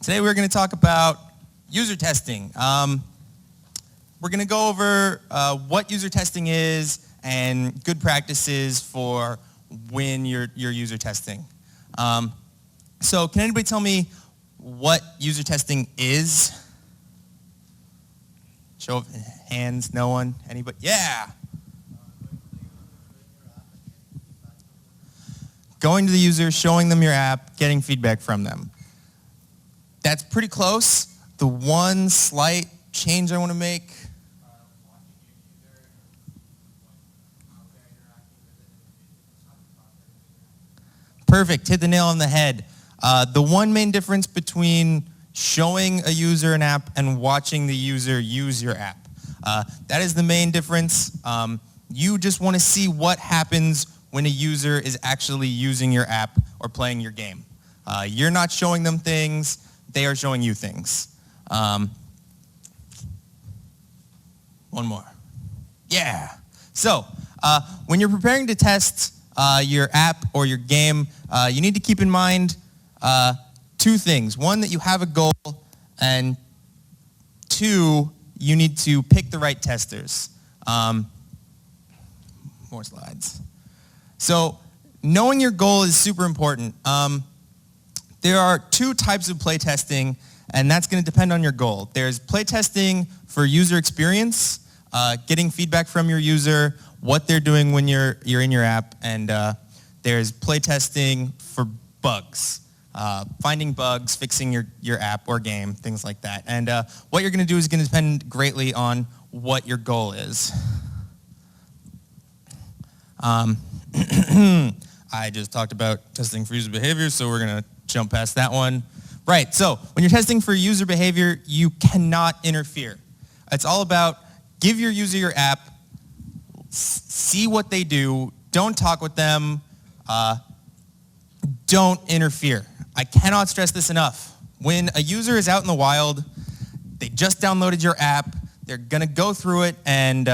Today we're going to talk about user testing. We're going to go over what user testing is and good practices for when you're user testing. So can anybody tell me what user testing is? Show of hands, no one, anybody? Yeah. Going to the user, showing them your app, getting feedback from them. That's pretty close. The one slight change I want to make. Perfect, hit the nail on the head. The one main difference between showing a user an app and watching the user use your app. That is the main difference. You just want to see what happens when a user is actually using your app or playing your game. You're not showing them things, they are showing you things. One more. Yeah. So, when you're preparing to test your app or your game, you need to keep in mind two things. One, that you have a goal, and two, you need to pick the right testers. More slides. So, knowing your goal is super important. There are two types of play testing, and that's going to depend on your goal. There's play testing for user experience, getting feedback from your user, what they're doing when you're in your app, and there's play testing for bugs, finding bugs, fixing your app or game, things like that. And what you're going to do is going to depend greatly on what your goal is. I just talked about testing for user behavior, so we're going to jump past that one. Right, so when you're testing for user behavior, you cannot interfere. It's all about give your user your app, see what they do, don't talk with them, don't interfere. I cannot stress this enough. When a user is out in the wild, they just downloaded your app, they're going to go through it and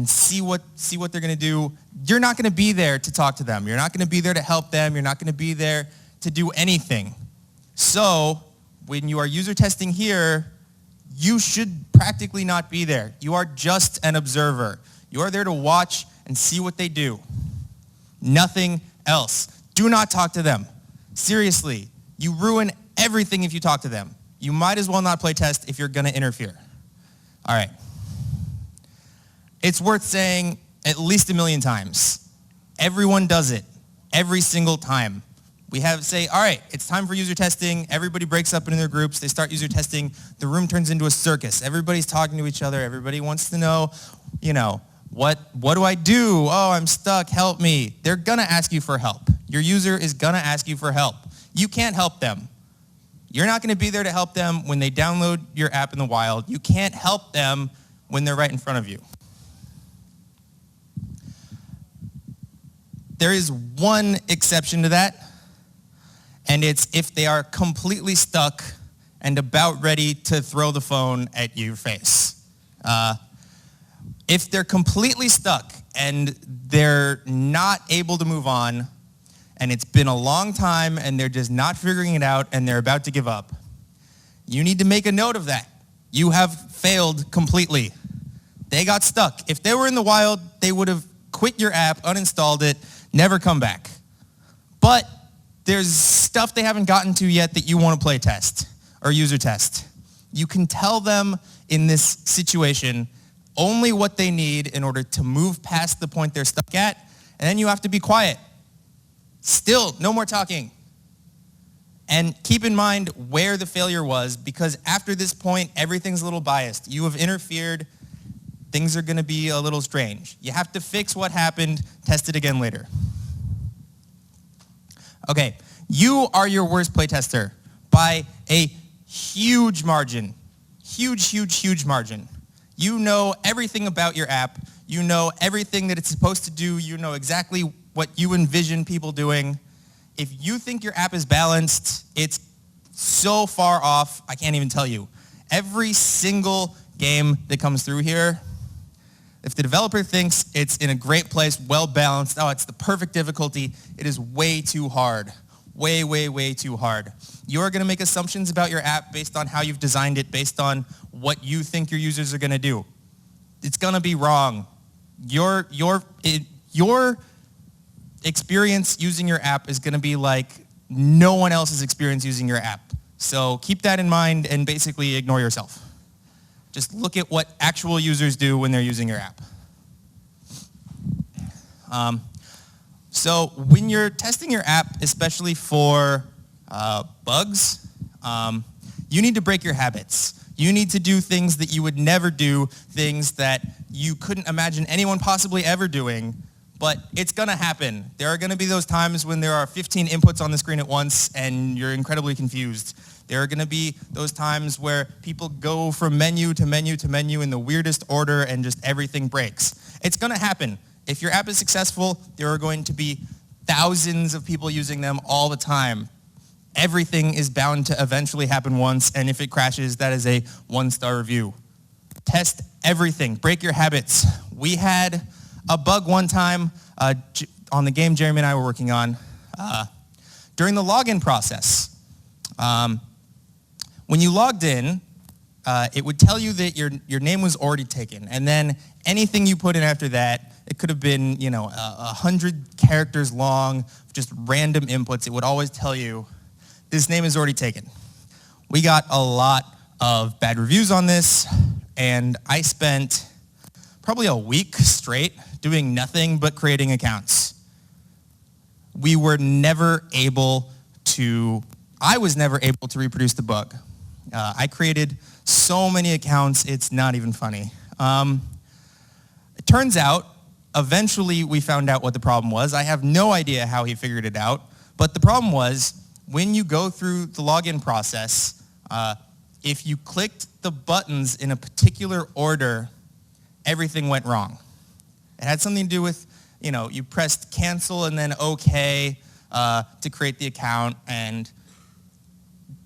see what they're going to do. You're not going to be there to talk to them. You're not going to be there to help them. You're not going to be there to do anything. So when you are user testing here, you should practically not be there. You are just an observer. You are there to watch and see what they do. Nothing else. Do not talk to them. Seriously, you ruin everything if you talk to them. You might as well not play test if you're going to interfere. All right. It's worth saying at least 1 million times. Everyone does it every single time. We say, all right, it's time for user testing. Everybody breaks up into their groups. They start user testing. The room turns into a circus. Everybody's talking to each other. Everybody wants to know, what do I do? Oh, I'm stuck. Help me. They're going to ask you for help. Your user is going to ask you for help. You can't help them. You're not going to be there to help them when they download your app in the wild. You can't help them when they're right in front of you. There is one exception to that, and it's if they are completely stuck and about ready to throw the phone at your face. If they're completely stuck and they're not able to move on, and it's been a long time and they're just not figuring it out and they're about to give up, you need to make a note of that. You have failed completely. They got stuck. If they were in the wild, they would have quit your app, uninstalled it, never come back. But there's stuff they haven't gotten to yet that you want to play test or user test. You can tell them in this situation only what they need in order to move past the point they're stuck at, and then you have to be quiet. Still, no more talking. And keep in mind where the failure was, because after this point, everything's a little biased. You have interfered. Things are going to be a little strange. You have to fix what happened, test it again later. Okay, you are your worst playtester by a huge margin. Huge, huge, huge margin. You know everything about your app. You know everything that it's supposed to do. You know exactly what you envision people doing. If you think your app is balanced, it's so far off, I can't even tell you. Every single game that comes through here, if the developer thinks it's in a great place, well balanced, oh, it's the perfect difficulty, it is way too hard. way, way, way too hard. You're going to make assumptions about your app based on how you've designed it, based on what you think your users are going to do. It's going to be wrong. Your experience using your app is going to be like no one else's experience using your app. So keep that in mind and basically ignore yourself. Just look at what actual users do when they're using your app. So when you're testing your app, especially for bugs, you need to break your habits. You need to do things that you would never do, things that you couldn't imagine anyone possibly ever doing, but it's going to happen. There are going to be those times when there are 15 inputs on the screen at once and you're incredibly confused. There are going to be those times where people go from menu to menu to menu in the weirdest order and just everything breaks. It's going to happen. If your app is successful, there are going to be thousands of people using them all the time. Everything is bound to eventually happen once, and if it crashes, that is a 1-star review. Test everything. Break your habits. We had a bug one time on the game Jeremy and I were working on during the login process. When you logged in, it would tell you that your name was already taken, and then anything you put in after that, it could have been 100 characters long, just random inputs. It would always tell you, this name is already taken. We got a lot of bad reviews on this, and I spent probably a week straight doing nothing but creating accounts. I was never able to reproduce the bug. I created so many accounts, it's not even funny. It turns out, eventually we found out what the problem was. I have no idea how he figured it out, but the problem was, when you go through the login process, if you clicked the buttons in a particular order, everything went wrong. It had something to do with, you pressed cancel and then OK to create the account, and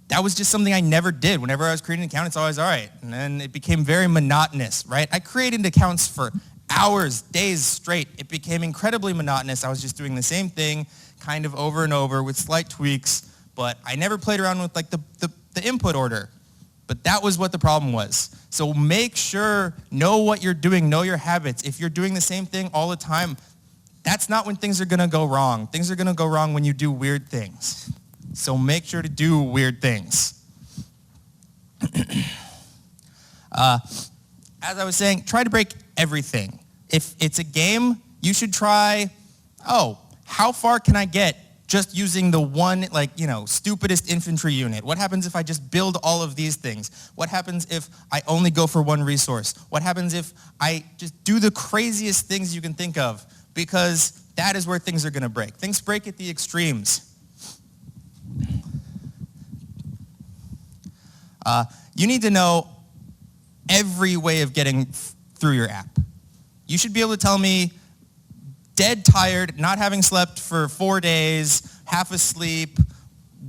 that was just something I never did. Whenever I was creating an account, it's always all right. And then it became very monotonous, right? I created accounts for hours, days straight. It became incredibly monotonous. I was just doing the same thing kind of over and over with slight tweaks, but I never played around with like the input order. But that was what the problem was. So make sure, know what you're doing, know your habits. If you're doing the same thing all the time, that's not when things are going to go wrong. Things are going to go wrong when you do weird things. So make sure to do weird things. As I was saying, try to break everything. If it's a game, you should try, how far can I get just using the one, stupidest infantry unit? What happens if I just build all of these things? What happens if I only go for one resource? What happens if I just do the craziest things you can think of? Because that is where things are going to break. Things break at the extremes. You need to know every way of getting through your app. You should be able to tell me, dead tired, not having slept for 4 days, half asleep,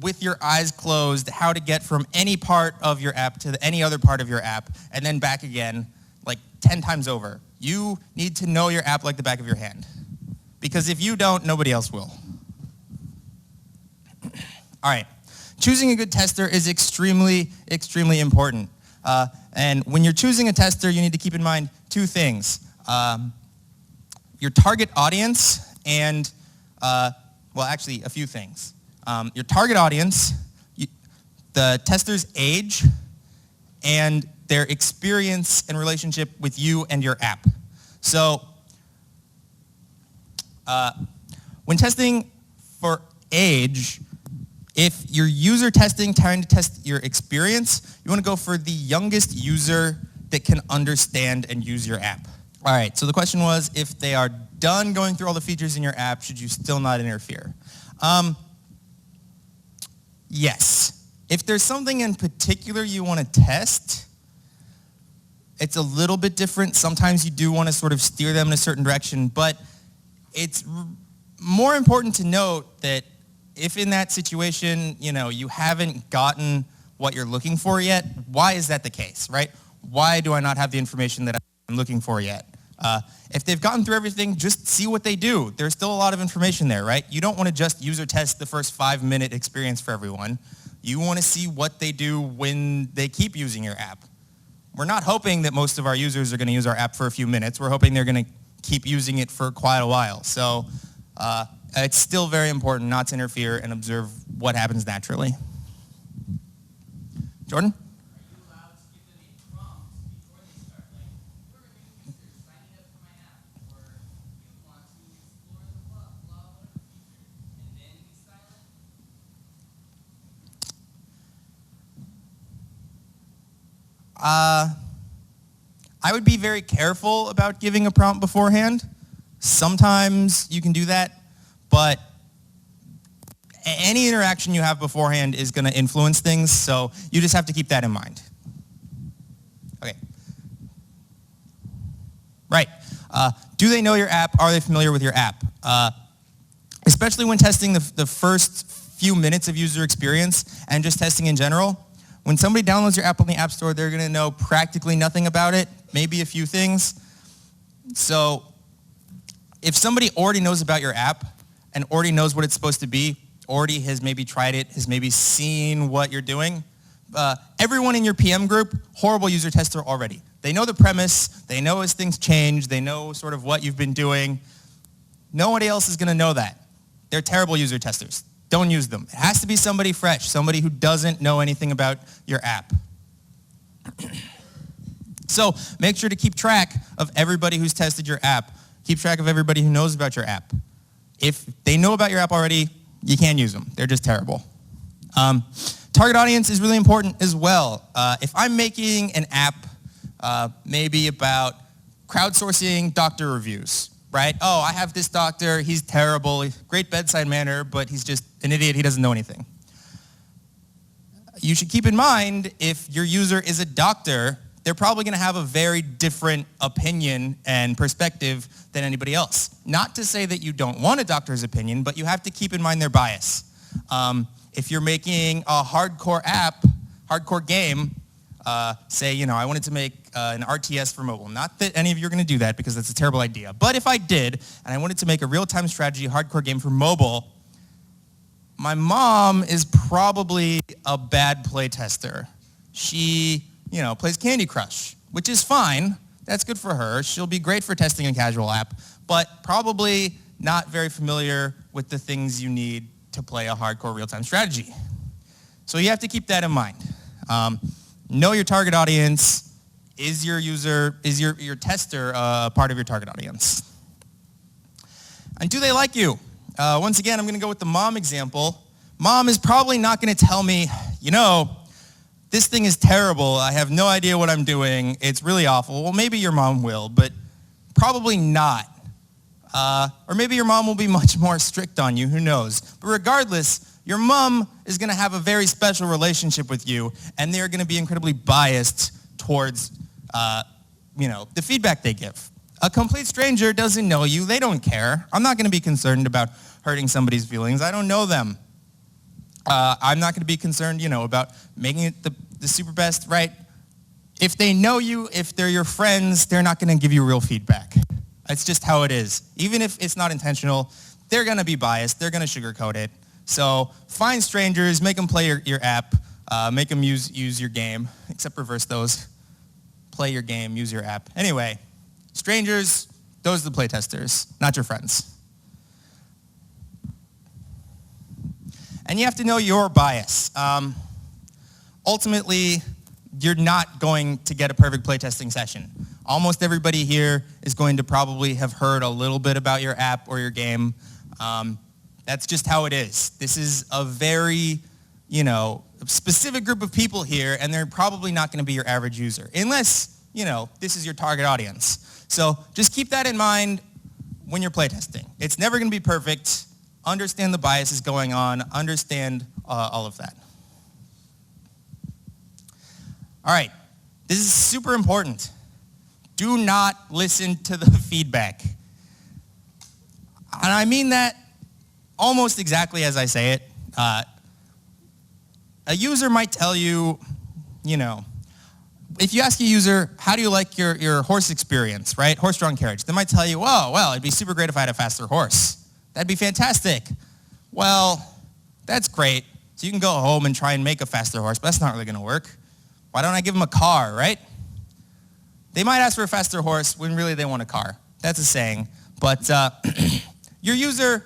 with your eyes closed, how to get from any part of your app to any other part of your app, and then back again, like 10 times over. You need to know your app like the back of your hand. Because if you don't, nobody else will. All right. Choosing a good tester is extremely, extremely important. And when you're choosing a tester, you need to keep in mind two things. Your target audience and, actually a few things. Your target audience, the tester's age, and their experience and relationship with you and your app. So when testing for age, if you're user testing, trying to test your experience, you want to go for the youngest user that can understand and use your app. All right, so the question was, if they are done going through all the features in your app, should you still not interfere? Yes. If there's something in particular you want to test, it's a little bit different. Sometimes you do want to sort of steer them in a certain direction, but it's more important to note that if in that situation, you haven't gotten what you're looking for yet, why is that the case, right? Why do I not have the information that I'm looking for yet? If they've gotten through everything, just see what they do. There's still a lot of information there, right? You don't want to just user test the first 5-minute experience for everyone. You want to see what they do when they keep using your app. We're not hoping that most of our users are going to use our app for a few minutes. We're hoping they're going to keep using it for quite a while. So it's still very important not to interfere and observe what happens naturally. Jordan? I would be very careful about giving a prompt beforehand. Sometimes you can do that, but any interaction you have beforehand is going to influence things, so you just have to keep that in mind. Okay. Right. Do they know your app? Are they familiar with your app? Especially when testing the first few minutes of user experience and just testing in general. When somebody downloads your app on the App Store, they're going to know practically nothing about it, maybe a few things. So if somebody already knows about your app and already knows what it's supposed to be, already has maybe tried it, has maybe seen what you're doing, everyone in your PM group, horrible user tester already. They know the premise, they know as things change, they know sort of what you've been doing. Nobody else is going to know that. They're terrible user testers. Don't use them. It has to be somebody fresh, somebody who doesn't know anything about your app. So make sure to keep track of everybody who's tested your app. Keep track of everybody who knows about your app. If they know about your app already, you can't use them. They're just terrible. Target audience is really important as well. If I'm making an app maybe about crowdsourcing doctor reviews, right? Oh, I have this doctor, he's terrible, great bedside manner, but he's just an idiot, he doesn't know anything. You should keep in mind, if your user is a doctor, they're probably going to have a very different opinion and perspective than anybody else. Not to say that you don't want a doctor's opinion, but you have to keep in mind their bias. If you're making a hardcore app, hardcore game, say, I wanted to make an RTS for mobile. Not that any of you are going to do that because that's a terrible idea. But if I did, and I wanted to make a real-time strategy hardcore game for mobile, my mom is probably a bad playtester. She, plays Candy Crush, which is fine. That's good for her. She'll be great for testing a casual app, but probably not very familiar with the things you need to play a hardcore real-time strategy. So you have to keep that in mind. Know your target audience. Is your tester part of your target audience? And do they like you? Once again, I'm going to go with the mom example. Mom is probably not going to tell me, this thing is terrible. I have no idea what I'm doing. It's really awful. Well, maybe your mom will, but probably not. Or maybe your mom will be much more strict on you. Who knows? But regardless, your mom is going to have a very special relationship with you, and they're going to be incredibly biased towards, the feedback they give. A complete stranger doesn't know you. They don't care. I'm not going to be concerned about hurting somebody's feelings. I don't know them. I'm not going to be concerned, about making it the super best, right? If they know you, if they're your friends, they're not going to give you real feedback. It's just how it is. Even if it's not intentional, they're going to be biased. They're going to sugarcoat it. So find strangers, make them play your app, make them use your game, except reverse those. Play your game, use your app. Anyway, strangers, those are the playtesters, not your friends. And you have to know your bias. Ultimately, you're not going to get a perfect playtesting session. Almost everybody here is going to probably have heard a little bit about your app or your game. That's just how it is. This is a very, specific group of people here, and they're probably not going to be your average user, unless, this is your target audience. So just keep that in mind when you're playtesting. It's never going to be perfect. Understand the biases going on. Understand all of that. All right. This is super important. Do not listen to the feedback. And I mean that almost exactly as I say it. A user might tell you, if you ask a user, how do you like your horse experience, right? Horse-drawn carriage. They might tell you, oh, well, it'd be super great if I had a faster horse. That'd be fantastic. Well, that's great. So you can go home and try and make a faster horse, but that's not really going to work. Why don't I give them a car, right? They might ask for a faster horse when really they want a car. That's a saying. But your user,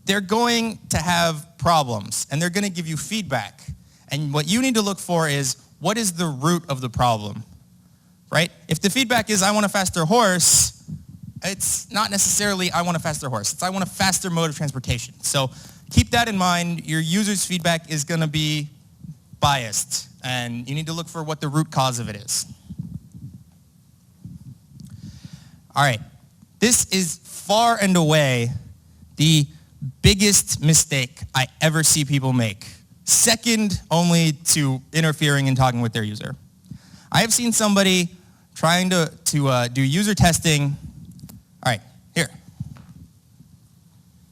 they're going to have problems, and they're going to give you feedback. And what you need to look for is, what is the root of the problem, right? If the feedback is, I want a faster horse, it's not necessarily, I want a faster horse. It's, I want a faster mode of transportation. So keep that in mind. Your user's feedback is going to be biased, and you need to look for what the root cause of it is. All right. This is far and away the biggest mistake I ever see people make. Second only to interfering and talking with their user. I have seen somebody trying to do user testing. All right, here.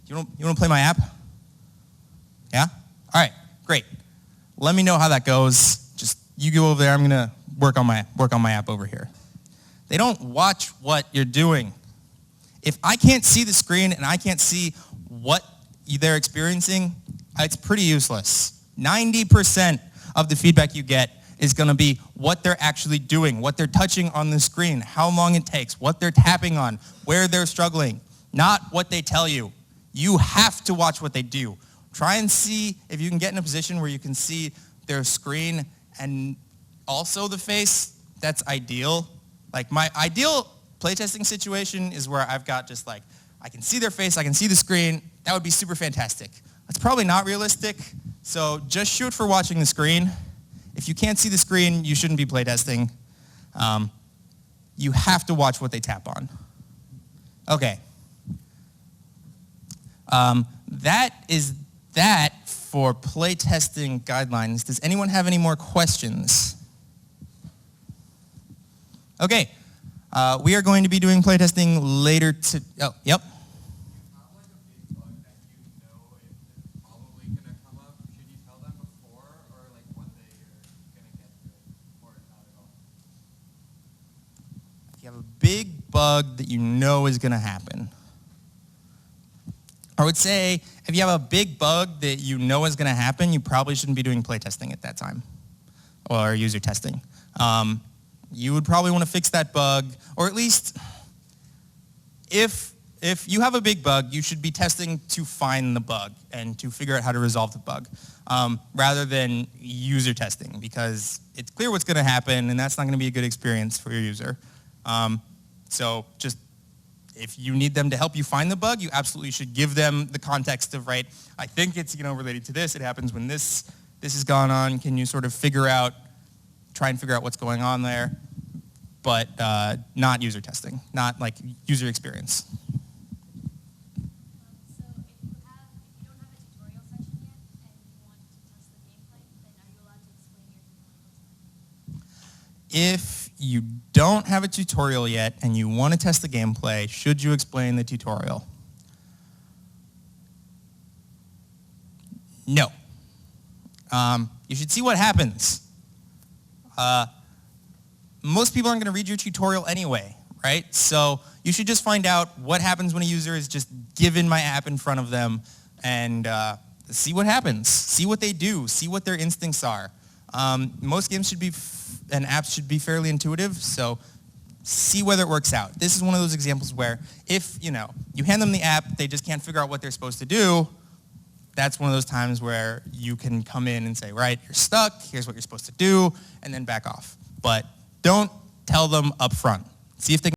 You want to play my app? Yeah? All right, great. Let me know how that goes. Just you go over there. I'm gonna work on my app over here. They don't watch what you're doing. If I can't see the screen and I can't see what they're experiencing, it's pretty useless. 90% of the feedback you get is going to be what they're actually doing, what they're touching on the screen, how long it takes, what they're tapping on, where they're struggling, not what they tell you. You have to watch what they do. Try and see if you can get in a position where you can see their screen and also the face. That's ideal. Like my ideal playtesting situation is where I've got just like, I can see their face, I can see the screen. That would be super fantastic. That's probably not realistic. So just shoot for watching the screen. If you can't see the screen, you shouldn't be playtesting. You have to watch what they tap on. Okay. That is that for playtesting guidelines. Does anyone have any more questions? Okay. We are going to be doing playtesting later yep. Big bug that you know is going to happen. I would say if you have a big bug that you know is going to happen, you probably shouldn't be doing playtesting at that time or user testing. You would probably want to fix that bug, or at least if you have a big bug, you should be testing to find the bug and to figure out how to resolve the bug rather than user testing, because it's clear what's going to happen and that's not going to be a good experience for your user. So just if you need them to help you find the bug, you absolutely should give them the context of, right, I think it's related to this. It happens when this has gone on. Can you sort of try and figure out what's going on there, but not user testing, not like user experience. So if you don't have a tutorial section yet and you want to test the gameplay, then are you allowed to explain your tutorial? If you don't have a tutorial yet and you want to test the gameplay, should you explain the tutorial? No. You should see what happens. Most people aren't going to read your tutorial anyway, right? So you should just find out what happens when a user is just given my app in front of them and see what happens. See what they do. See what their instincts are. Most games and apps should be fairly intuitive, so see whether it works out. This is one of those examples where if, you hand them the app, they just can't figure out what they're supposed to do, that's one of those times where you can come in and say, right, you're stuck, here's what you're supposed to do, and then back off. But don't tell them up front. See if they can